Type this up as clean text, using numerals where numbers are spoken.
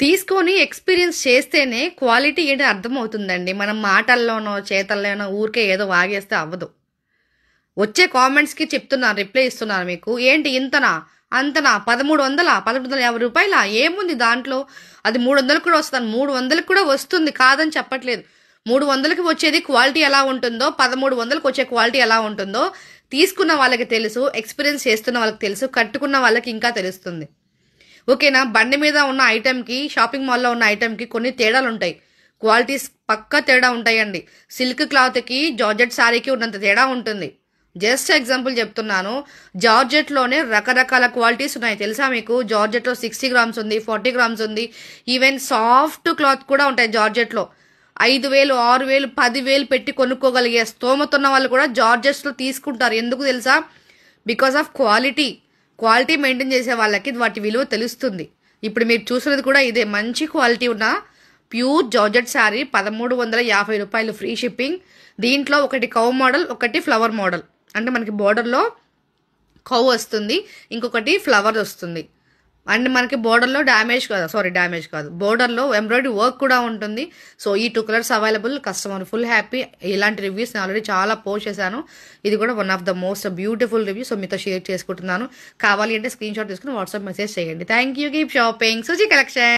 తీసుకొని ఎక్స్పీరియన్స్ చేస్తేనే క్వాలిటీ ఏంటి అర్థమవుతుందండి. మనం మాటల్లోనో చేతల్లోనో ఊరికే ఏదో వాగేస్తే అవ్వదు. వచ్చే కామెంట్స్కి చెప్తున్నాను, రిప్లై ఇస్తున్నాను మీకు. ఏంటి ఇంతనా అంతనా, 1300, 1150 రూపాయల ఏముంది దాంట్లో? అది 300 కూడా వస్తుంది, 300 కూడా వస్తుంది, కాదని చెప్పట్లేదు. 300కి వచ్చేది క్వాలిటీ ఎలా ఉంటుందో, 1300కి వచ్చే క్వాలిటీ ఎలా ఉంటుందో తీసుకున్న వాళ్ళకి తెలుసు, ఎక్స్పీరియన్స్ చేస్తున్న వాళ్ళకి తెలుసు, కట్టుకున్న వాళ్ళకి ఇంకా తెలుస్తుంది. ఓకేనా? బండి మీద ఉన్న ఐటెంకి, షాపింగ్ మాల్లో ఉన్న ఐటెంకి కొన్ని తేడాలు ఉంటాయి. క్వాలిటీస్ పక్కా తేడా ఉంటాయండి. సిల్క్ క్లాత్కి జార్జెట్ శారీకి ఉన్నంత తేడా ఉంటుంది. జస్ట్ ఎగ్జాంపుల్ చెప్తున్నాను. జార్జెట్లోనే రకరకాల క్వాలిటీస్ ఉన్నాయి, తెలుసా మీకు? జార్జెట్లో 60 గ్రామ్స్ ఉంది, 40 గ్రామ్స్ ఉంది, ఈవెన్ సాఫ్ట్ క్లాత్ కూడా ఉంటాయి జార్జెట్లో. 5000, 6000, 10,000 పెట్టి కొనుక్కోగలిగే స్తోమతున్న వాళ్ళు కూడా జార్జెట్స్లో తీసుకుంటారు. ఎందుకు తెలుసా? Because of quality. Quality maintain చేసే వాళ్ళకి వాటి విలువ తెలుస్తుంది. ఇప్పుడు మీరు చూసినది కూడా ఇదే, మంచి క్వాలిటీ ఉన్న ప్యూర్ జార్జెట్ శారీ 1350 రూపాయలు, ఫ్రీ షిప్పింగ్. దీంట్లో ఒకటి కౌ మోడల్, ఒకటి ఫ్లవర్ మోడల్. అంటే మనకి బోర్డర్లో కౌ వస్తుంది, ఇంకొకటి ఫ్లవర్ వస్తుంది. అండ్ మనకి బోర్డర్లో డ్యామేజ్ కాదు, బోర్డర్లో ఎంబ్రాయిడరీ వర్క్ కూడా ఉంటుంది. సో ఈ 2 colours available. Customer full happy. ఇలాంటి రివ్యూస్ నేను ఆల్రెడీ చాలా పోస్ట్ చేశాను. ఇది కూడా one of the most beautiful review. So మీతో షేర్ చేసుకుంటున్నాను. కావాలి అంటే స్క్రీన్ షాట్ తీసుకుని వాట్సాప్ మెసేజ్ చేయండి. Thank you. Keep shopping. Suji collection.